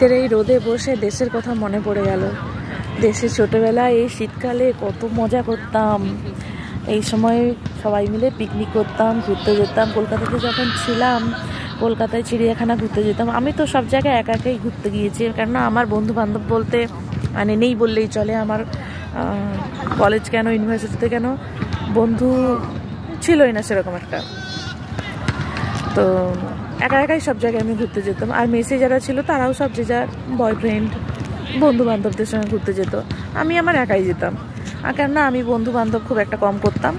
শীতের এই রোদে বসে দেশের কথা মনে পড়ে গেল। দেশে ছোটোবেলায় এই শীতকালে কত মজা করতাম। এই সময় সবাই মিলে পিকনিক করতাম, ঘুরতে যেতাম। কলকাতাতে যখন ছিলাম, কলকাতায় চিড়িয়াখানা ঘুরতে যেতাম। আমি তো সব জায়গায় একা একাই ঘুরতে গিয়েছি, কেননা আমার বন্ধু বান্ধব বলতে মানে নেই বললেই চলে। আমার কলেজ কেন, ইউনিভার্সিটিতে কেন, বন্ধু ছিলই না সেরকম একটা। তো একা একাই সব জায়গায় আমি ঘুরতে যেতাম। আর মেসে যারা ছিল তারাও সব যে যার বয়ফ্রেন্ড, বন্ধু বান্ধবদের সঙ্গে ঘুরতে যেত। আমি আমার একাই যেতাম। আর কেননা আমি বন্ধু বান্ধব খুব একটা কম করতাম,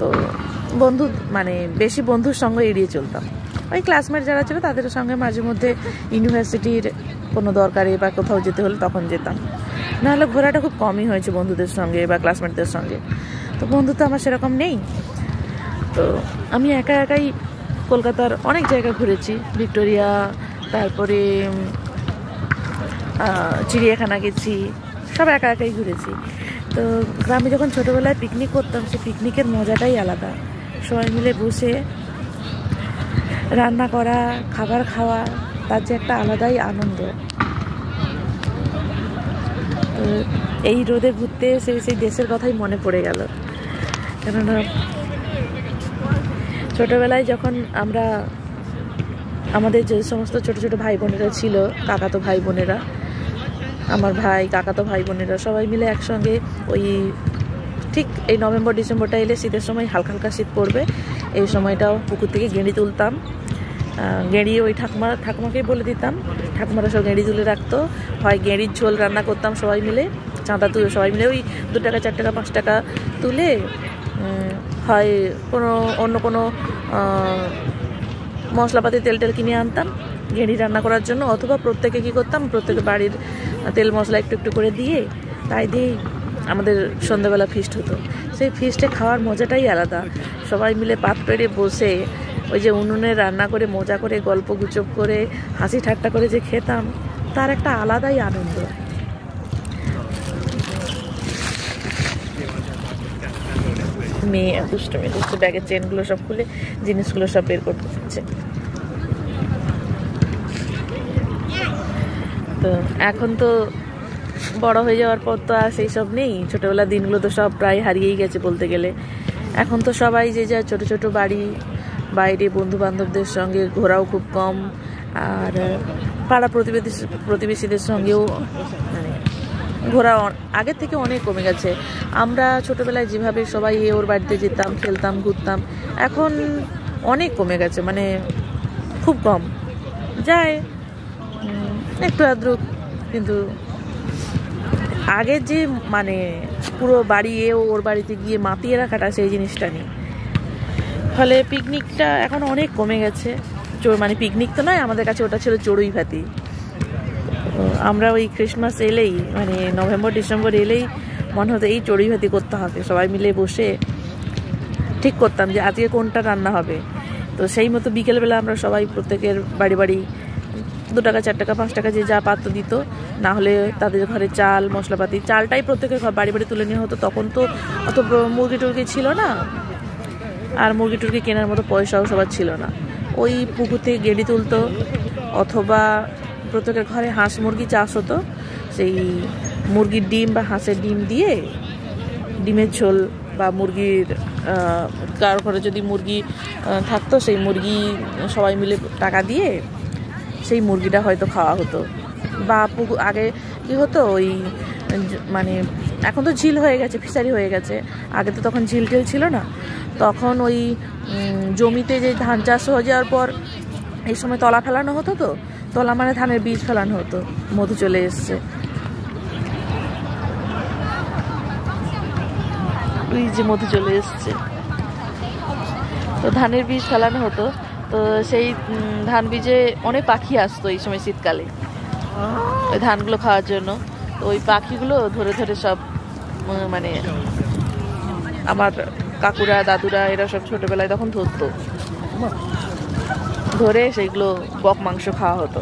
তো বন্ধু মানে বেশি বন্ধুর সঙ্গে এড়িয়ে চলতাম। ওই ক্লাসমেট যারা ছিল তাদের সঙ্গে মাঝে মধ্যে ইউনিভার্সিটির কোনো দরকারে বা কোথাও যেতে হলে তখন যেতাম। নাহলে ঘোরাটা খুব কমই হয়েছে বন্ধুদের সঙ্গে বা ক্লাসমেটদের সঙ্গে। তো বন্ধু তো আমার সেরকম নেই। তো আমি একা একাই কলকাতার অনেক জায়গা ঘুরেছি। ভিক্টোরিয়া, তারপরে চিড়িয়াখানা গেছি, সব একা একাই ঘুরেছি। তো গ্রামে যখন ছোটোবেলায় পিকনিক করতাম, সে পিকনিকের মজাটাই আলাদা। সবাই মিলে বসে রান্না করা, খাবার খাওয়া, তার যে একটা আলাদাই আনন্দ। তো এই রোদে ঘুরতে এসে সেই দেশের কথাই মনে পড়ে গেল। কেননা ছোটোবেলায় যখন আমরা, আমাদের যে সমস্ত ছোটো ছোটো ভাই বোনেরা ছিল, কাকাতো ভাই বোনেরা, আমার ভাই, কাকাতো ভাই বোনেরা সবাই মিলে একসঙ্গে ওই ঠিক এই নভেম্বর ডিসেম্বরটা এলে শীতের সময় হালকা হালকা শীত পড়বে, এই সময়টাও পুকুর থেকে গেঁড়ি তুলতাম। গেঁড়ি ওই ঠাকুমাকেই বলে দিতাম, ঠাকুমারা সব গেঁড়ি তুলে রাখতো। হয় গেঁড়ির ঝোল রান্না করতাম সবাই মিলে, চাঁদা তুলে সবাই মিলে ওই 2 টাকা 4 টাকা 5 টাকা তুলে, হয় অন্য কোনো মশলাপাতি তেল টেল কিনে আনতাম গেঁড়ি রান্না করার জন্য, অথবা প্রত্যেকে কী করতাম, প্রত্যেকে বাড়ির তেল মশলা একটু একটু করে দিয়ে, তাই দিয়েই আমাদের সন্ধ্যাবেলা ফিস্ট হতো। সেই ফিস্টে খাওয়ার মজাটাই আলাদা। সবাই মিলে পাত পেড়ে বসে ওই যে উনুনে রান্না করে মজা করে গল্প গুজব করে হাসি ঠাট্টা করে যে খেতাম, তার একটা আলাদাই আনন্দ। মেয়ে দুষ্টুমি করছে, ব্যাগের চেনগুলো সব খুলে জিনিসগুলো সব বের করতে হচ্ছে। তো এখন তো বড় হয়ে যাওয়ার পর তো আর সেই সব নেই। ছোটোবেলার দিনগুলো তো সব প্রায় হারিয়েই গেছে বলতে গেলে। এখন তো সবাই যে যা ছোটো ছোটো বাড়ি, বাইরে বন্ধু বান্ধবদের সঙ্গে ঘোরাও খুব কম। আর পাড়া প্রতিবেশীদের সঙ্গেও মানে ঘোরা আগের থেকে অনেক কমে গেছে। আমরা ছোটোবেলায় যেভাবে সবাই ওর বাড়িতে যেতাম, খেলতাম, ঘুরতাম, এখন অনেক কমে গেছে, মানে খুব কম যায়, একটু আদ্রু। কিন্তু আগের যে মানে পুরো বাড়ি ওর বাড়িতে গিয়ে মাতিয়ে রাখাটা, সেই জিনিসটা নেই। ফলে পিকনিকটা এখন অনেক কমে গেছে। মানে পিকনিক তো নয়, আমাদের কাছে ওটা ছিল চড়ুই ভাতি। আমরা ওই ক্রিসমাস এলেই, মানে নভেম্বর ডিসেম্বর এলেই মনে হতো এই চড়ুই ভাতি করতে হবে। সবাই মিলে বসে ঠিক করতাম যে আজকে কোনটা রান্না হবে। তো সেই মতো বিকেলবেলা আমরা সবাই প্রত্যেকের বাড়ি বাড়ি 2 টাকা 4 টাকা 5 টাকা যে যা পাত্র দিত, না হলে তাদের ঘরে চাল মশলাপাতি, চালটাই প্রত্যেকের বাড়ি বাড়ি তুলে নেওয়া হতো। তখন তো অত মুরগি টুরগি ছিল না, আর মুরগি টুরগি কেনার মতো পয়সাও সবার ছিল না। ওই পুকুর থেকে গেঁড়ি তুলতো, অথবা প্রত্যেকের ঘরে হাঁস মুরগি চাষ হতো। সেই মুরগির ডিম বা হাঁসের ডিম দিয়ে ডিমের ঝোল, বা মুরগির কারো ঘরে যদি মুরগি থাকতো, সেই মুরগি সবাই মিলে টাকা দিয়ে সেই মুরগিটা হয়তো খাওয়া হতো। বা আগে কি হতো, ওই মানে এখন তো ঝিল হয়ে গেছে, ফিশারি হয়ে গেছে, আগে তো তখন ঝিল টিল ছিল না। তখন ওই জমিতে যে ধান চাষ হয়ে যাওয়ার পর এই সময় তলা ফেলানো হতো। তো তলা মানে ধানের বীজ ফেলানো হতো। মধু চলে এসছে, ওই যে মধু চলে এসছে। তো ধানের বীজ ফেলানো হতো। তো সেই ধান বীজে অনেক পাখি আসতো এই সময় শীতকালে ওই ধানগুলো খাওয়ার জন্য। তো ওই পাখিগুলো ধরে ধরে সব মানে আমার কাকুরা দাদুরা এরা সব ছোটোবেলায় তখন ধরতো, ধরে সেইগুলো বক মাংস খাওয়া হতো।